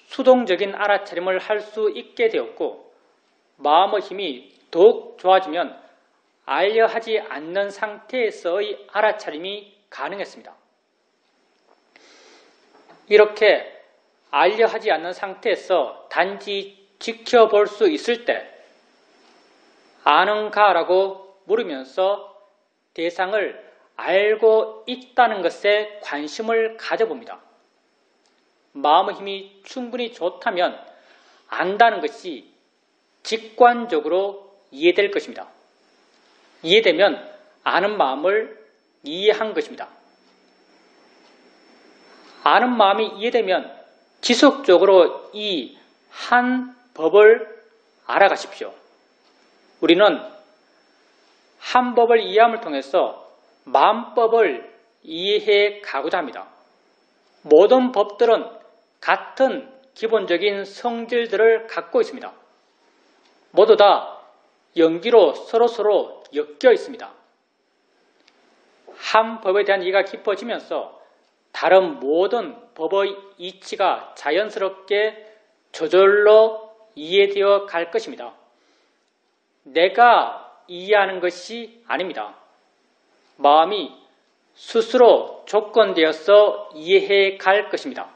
수동적인 알아차림을 할 수 있게 되었고 마음의 힘이 더욱 좋아지면 알려 하지 않는 상태에서의 알아차림이 가능했습니다. 이렇게 알려 하지 않는 상태에서 단지 지켜볼 수 있을 때 아는가라고 물으면서 대상을 알고 있다는 것에 관심을 가져봅니다. 마음의 힘이 충분히 좋다면 안다는 것이 직관적으로 이해될 것입니다. 이해되면 아는 마음을 이해한 것입니다. 아는 마음이 이해되면 지속적으로 이 한 법을 알아가십시오. 우리는 한 법을 이해함을 통해서 만법을 이해해 가고자 합니다. 모든 법들은 같은 기본적인 성질들을 갖고 있습니다. 모두 다 연기로 서로서로 엮여 있습니다. 한 법에 대한 이해가 깊어지면서 다른 모든 법의 이치가 자연스럽게 저절로 이해되어 갈 것입니다. 내가 이해하는 것이 아닙니다. 마음이 스스로 조건되어서 이해해 갈 것입니다.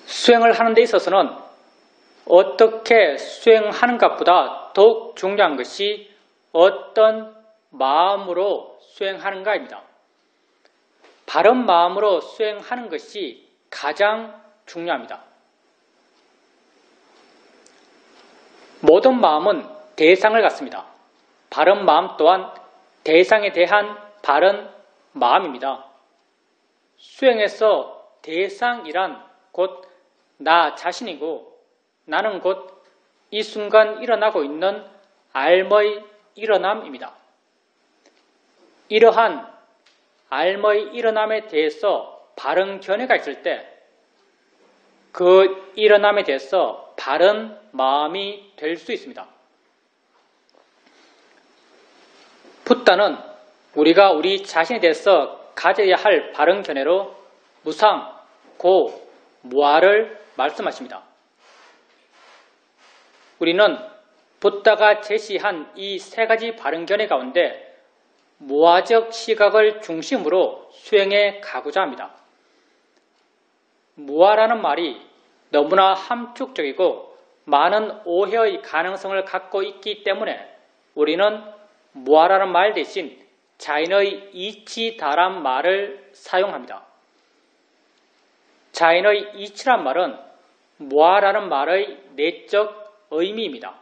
수행을 하는 데 있어서는 어떻게 수행하는가보다 더욱 중요한 것이 어떤 마음으로 수행하는가입니다. 바른 마음으로 수행하는 것이 가장 중요합니다. 모든 마음은 대상을 갖습니다. 바른 마음 또한 대상에 대한 바른 마음입니다. 수행에서 대상이란 곧 나 자신이고 나는 곧 이 순간 일어나고 있는 알의 일어남입니다. 이러한 알의 일어남에 대해서 바른 견해가 있을 때 그 일어남에 대해서 바른 마음이 될 수 있습니다. 붓다는 우리가 우리 자신에 대해서 가져야 할 바른 견해로 무상, 고, 무아를 말씀하십니다. 우리는 붓다가 제시한 이 세 가지 바른 견해 가운데 무아적 시각을 중심으로 수행해 가고자 합니다. 무아라는 말이 너무나 함축적이고 많은 오해의 가능성을 갖고 있기 때문에 우리는 무아라는 말 대신 자인의 이치다란 말을 사용합니다. 자인의 이치란 말은 무아라는 말의 내적 의미입니다.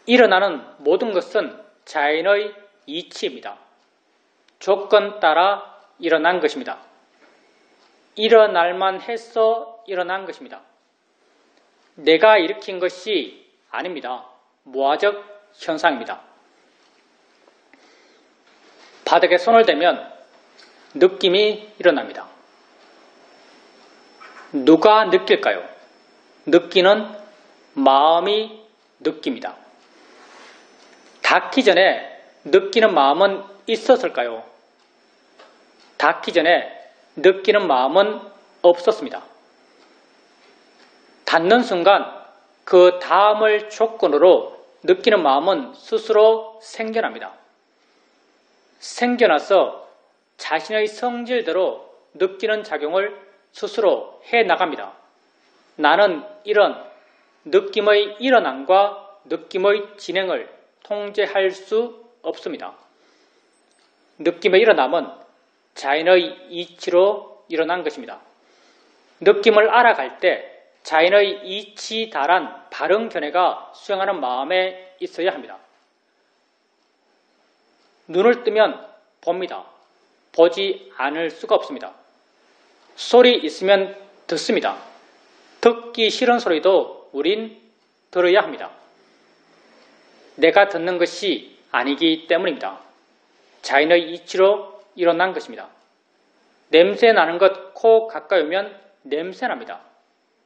일어나는 모든 것은 자인의 이치입니다. 조건 따라 일어난 것입니다. 일어날만 해서 일어난 것입니다. 내가 일으킨 것이 아닙니다. 무아적 현상입니다. 바닥에 손을 대면 느낌이 일어납니다. 누가 느낄까요? 느끼는 마음이 느낍니다. 닿기 전에 느끼는 마음은 있었을까요? 닿기 전에 느끼는 마음은 없었습니다. 닿는 순간 그 다음을 조건으로 느끼는 마음은 스스로 생겨납니다. 생겨나서 자신의 성질대로 느끼는 작용을 스스로 해나갑니다. 나는 이런 느낌의 일어남과 느낌의 진행을 통제할 수 없습니다. 느낌의 일어남은 자인의 이치로 일어난 것입니다. 느낌을 알아갈 때 자인의 이치다란 바른 견해가 수행하는 마음에 있어야 합니다. 눈을 뜨면 봅니다. 보지 않을 수가 없습니다. 소리 있으면 듣습니다. 듣기 싫은 소리도 우린 들어야 합니다. 내가 듣는 것이 아니기 때문입니다. 자인의 이치로 일어난 것입니다. 냄새 나는 것 코 가까이 오면 냄새 납니다.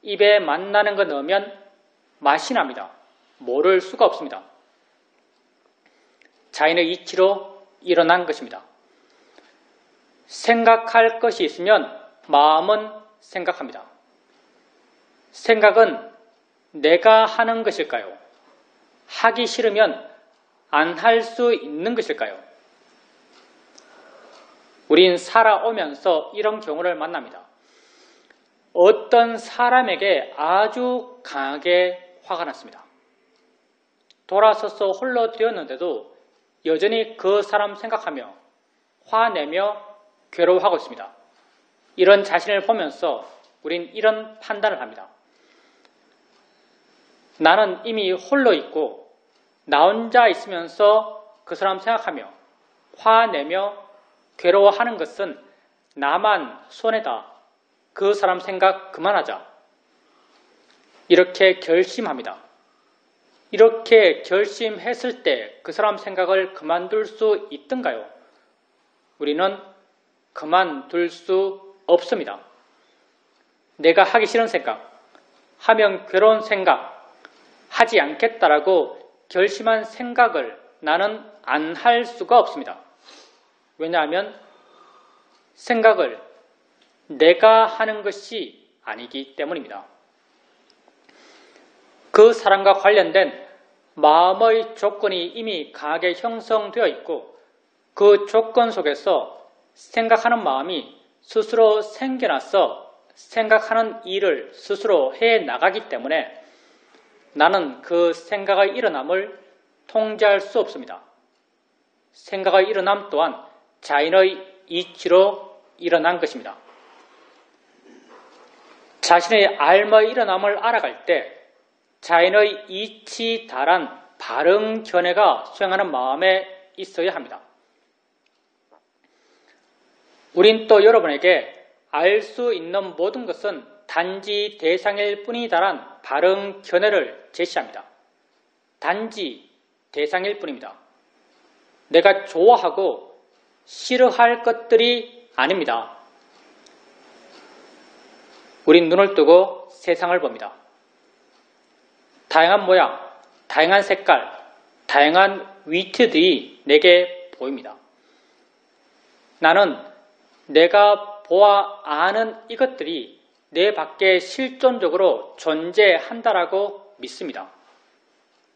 입에 맛나는 거 넣으면 맛이 납니다. 모를 수가 없습니다. 자인의 이치로 일어난 것입니다. 생각할 것이 있으면 마음은 생각합니다. 생각은 내가 하는 것일까요? 하기 싫으면 안 할 수 있는 것일까요? 우린 살아오면서 이런 경우를 만납니다. 어떤 사람에게 아주 강하게 화가 났습니다. 돌아서서 홀로 뛰었는데도 여전히 그 사람 생각하며 화내며 괴로워하고 있습니다. 이런 자신을 보면서 우린 이런 판단을 합니다. 나는 이미 홀로 있고 나 혼자 있으면서 그 사람 생각하며 화내며 괴로워하는 것은 나만 손해다. 그 사람 생각 그만하자. 이렇게 결심합니다. 이렇게 결심했을 때 그 사람 생각을 그만둘 수 있던가요? 우리는 그만둘 수 없습니다. 내가 하기 싫은 생각, 하면 괴로운 생각, 하지 않겠다라고 결심한 생각을 나는 안 할 수가 없습니다. 왜냐하면 생각을 내가 하는 것이 아니기 때문입니다. 그 사람과 관련된 마음의 조건이 이미 강하게 형성되어 있고 그 조건 속에서 생각하는 마음이 스스로 생겨나서 생각하는 일을 스스로 해나가기 때문에 나는 그 생각의 일어남을 통제할 수 없습니다. 생각의 일어남 또한 자인의 이치로 일어난 것입니다. 자신의 알마의 일어남을 알아갈 때 자인의 이치다란 바른 견해가 수행하는 마음에 있어야 합니다. 우린 또 여러분에게 알 수 있는 모든 것은 단지 대상일 뿐이다란 바른 견해를 제시합니다. 단지 대상일 뿐입니다. 내가 좋아하고 싫어할 것들이 아닙니다. 우린 눈을 뜨고 세상을 봅니다. 다양한 모양, 다양한 색깔, 다양한 위치들이 내게 보입니다. 나는 내가 보아 아는 이것들이 내 밖에 실존적으로 존재한다라고 믿습니다.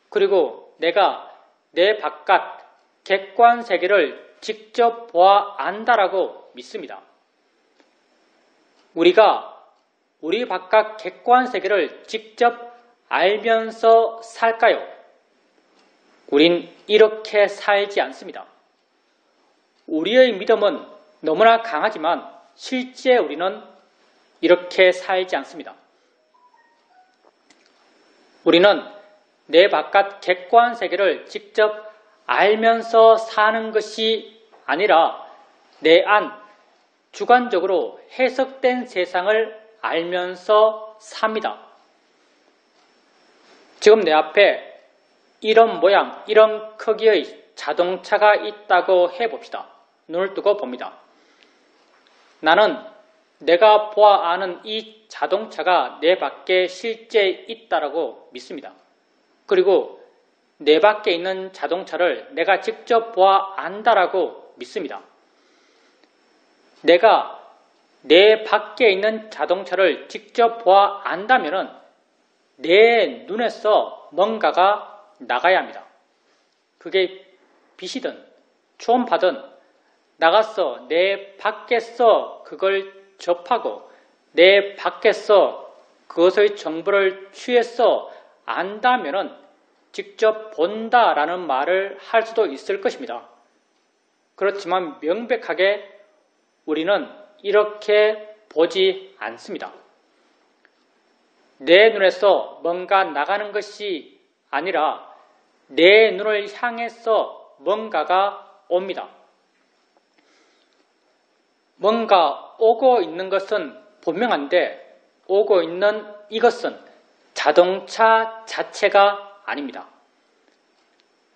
그리고 내가 내 바깥 객관 세계를 직접 보아 안다라고 믿습니다. 우리가 우리 바깥 객관 세계를 직접 알면서 살까요? 우린 이렇게 살지 않습니다. 우리의 믿음은 너무나 강하지만 실제 우리는 이렇게 살지 않습니다. 우리는 내 바깥 객관 세계를 직접 알면서 사는 것이 아니라 내 안 주관적으로 해석된 세상을 알면서 삽니다. 지금 내 앞에 이런 모양, 이런 크기의 자동차가 있다고 해봅시다. 눈을 뜨고 봅니다. 나는 내가 보아 아는 이 자동차가 내 밖에 실제 있다라고 믿습니다. 그리고 내 밖에 있는 자동차를 내가 직접 보아 안다라고 믿습니다. 내가 내 밖에 있는 자동차를 직접 보아 안다면은 내 눈에서 뭔가가 나가야 합니다. 그게 빛이든 초음파든 나가서 내 밖에서 그걸 접하고 내 밖에서 그것의 정보를 취해서 안다면은 직접 본다라는 말을 할 수도 있을 것입니다. 그렇지만 명백하게 우리는 이렇게 보지 않습니다. 내 눈에서 뭔가 나가는 것이 아니라 내 눈을 향해서 뭔가가 옵니다. 뭔가 오고 있는 것은 분명한데 오고 있는 이것은 자동차 자체가 아닙니다.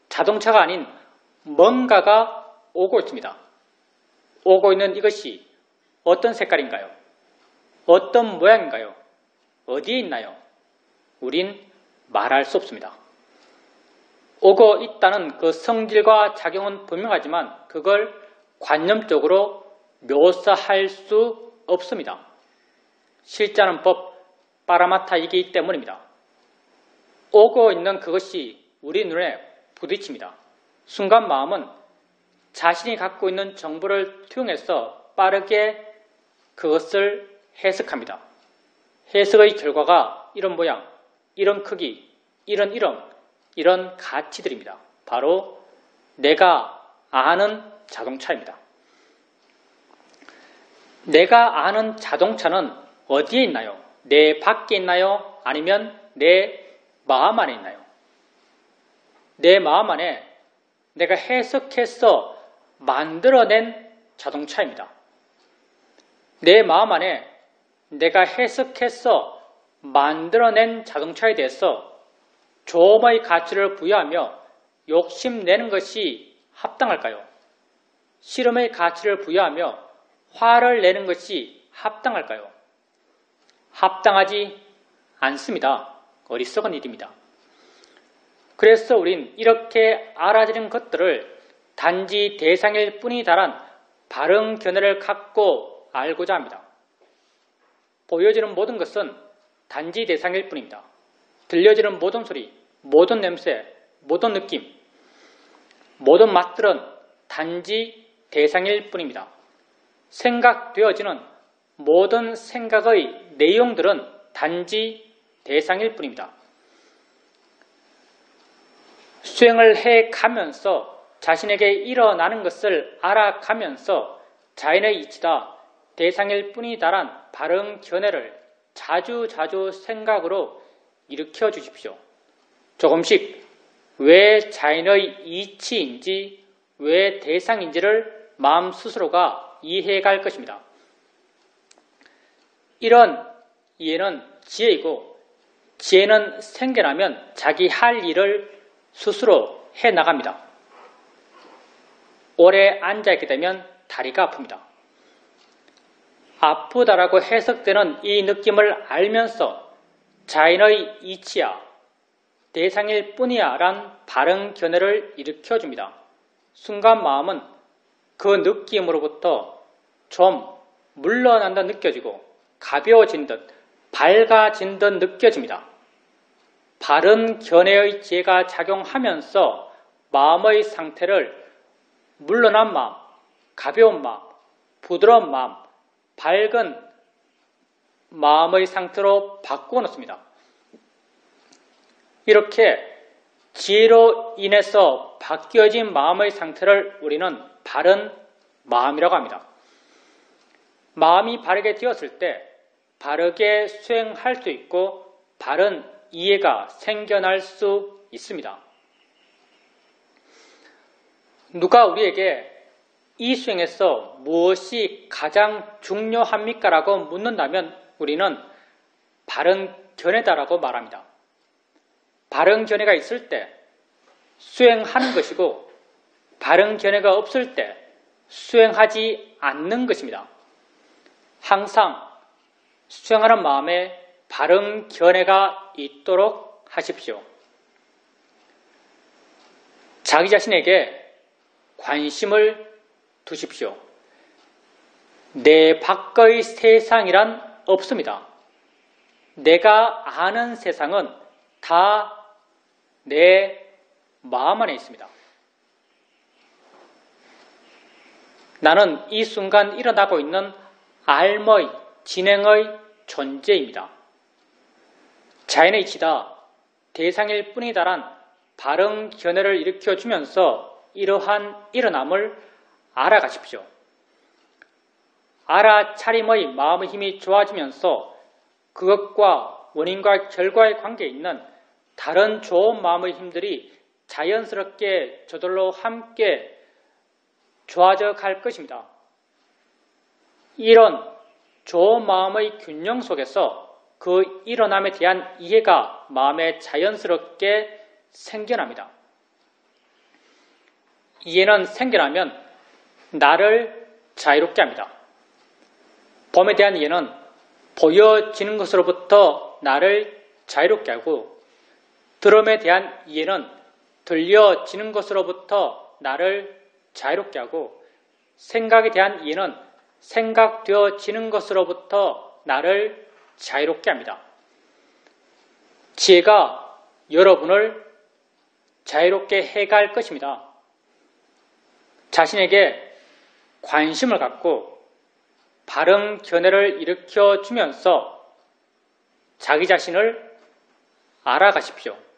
자동차가 아닌 뭔가가 오고 있습니다. 오고 있는 이것이 어떤 색깔인가요? 어떤 모양인가요? 어디에 있나요? 우린 말할 수 없습니다. 오고 있다는 그 성질과 작용은 분명하지만 그걸 관념적으로 묘사할 수 없습니다. 실제하는 법 빠라마타이기 때문입니다. 오고 있는 그것이 우리 눈에 부딪힙니다. 순간 마음은 자신이 갖고 있는 정보를 투영해서 빠르게 그것을 해석합니다. 해석의 결과가 이런 모양, 이런 크기, 이런 이름, 이런 가치들입니다. 바로 내가 아는 자동차입니다. 내가 아는 자동차는 어디에 있나요? 내 밖에 있나요? 아니면 내 마음 안에 있나요? 내 마음 안에 내가 해석해서 만들어낸 자동차입니다. 내 마음 안에 내가 해석해서 만들어낸 자동차에 대해서 조음의 가치를 부여하며 욕심내는 것이 합당할까요? 실험의 가치를 부여하며 화를 내는 것이 합당할까요? 합당하지 않습니다. 어리석은 일입니다. 그래서 우린 이렇게 알아지는 것들을 단지 대상일 뿐이다란 바른 견해를 갖고 알고자 합니다. 보여지는 모든 것은 단지 대상일 뿐입니다. 들려지는 모든 소리, 모든 냄새, 모든 느낌, 모든 맛들은 단지 대상일 뿐입니다. 생각되어지는 모든 생각의 내용들은 단지 대상일 뿐입니다. 수행을 해가면서 자신에게 일어나는 것을 알아가면서 자연의 이치다, 대상일 뿐이다란 바른 견해를 자주 생각으로 일으켜 주십시오. 조금씩 왜 자연의 이치인지, 왜 대상인지를 마음 스스로가 이해해 갈 것입니다. 이런 이해는 지혜이고, 지혜는 생겨나면 자기 할 일을 스스로 해나갑니다. 오래 앉아있게 되면 다리가 아픕니다. 아프다라고 해석되는 이 느낌을 알면서 자연의 이치야, 대상일 뿐이야 란 바른 견해를 일으켜줍니다. 순간 마음은 그 느낌으로부터 좀 물러난 듯 느껴지고 가벼워진 듯 밝아진 듯 느껴집니다. 바른 견해의 지혜가 작용하면서 마음의 상태를 물러난 마음, 가벼운 마음, 부드러운 마음, 밝은 마음의 상태로 바꾸어 놓습니다. 이렇게 지혜로 인해서 바뀌어진 마음의 상태를 우리는 바른 마음이라고 합니다. 마음이 바르게 되었을 때 바르게 수행할 수 있고 바른 이해가 생겨날 수 있습니다. 누가 우리에게 이 수행에서 무엇이 가장 중요합니까? 라고 묻는다면 우리는 바른 견해다라고 말합니다. 바른 견해가 있을 때 수행하는 것이고 바른 견해가 없을 때 수행하지 않는 것입니다. 항상 수행하는 마음에 바른 견해가 있도록 하십시오. 자기 자신에게 관심을 두십시오. 내 밖의 세상이란 없습니다. 내가 아는 세상은 다 내 마음 안에 있습니다. 나는 이 순간 일어나고 있는 삶의 진행의 존재입니다. 자연의 이치다, 대상일 뿐이다란 바른 견해를 일으켜주면서 이러한 일어남을 알아가십시오. 알아차림의 마음의 힘이 좋아지면서 그것과 원인과 결과의 관계에 있는 다른 좋은 마음의 힘들이 자연스럽게 저절로 함께 좋아져 갈 것입니다. 이런 좋은 마음의 균형 속에서 그 일어남에 대한 이해가 마음에 자연스럽게 생겨납니다. 이해는 생겨나면 나를 자유롭게 합니다. 범에 대한 이해는 보여지는 것으로부터 나를 자유롭게 하고 들음에 대한 이해는 들려지는 것으로부터 나를 자유롭게 하고 생각에 대한 이해는 생각되어지는 것으로부터 나를 자유롭게 합니다. 지혜가 여러분을 자유롭게 해갈 것입니다. 자신에게 관심을 갖고 바른 견해를 일으켜 주면서 자기 자신을 알아가십시오.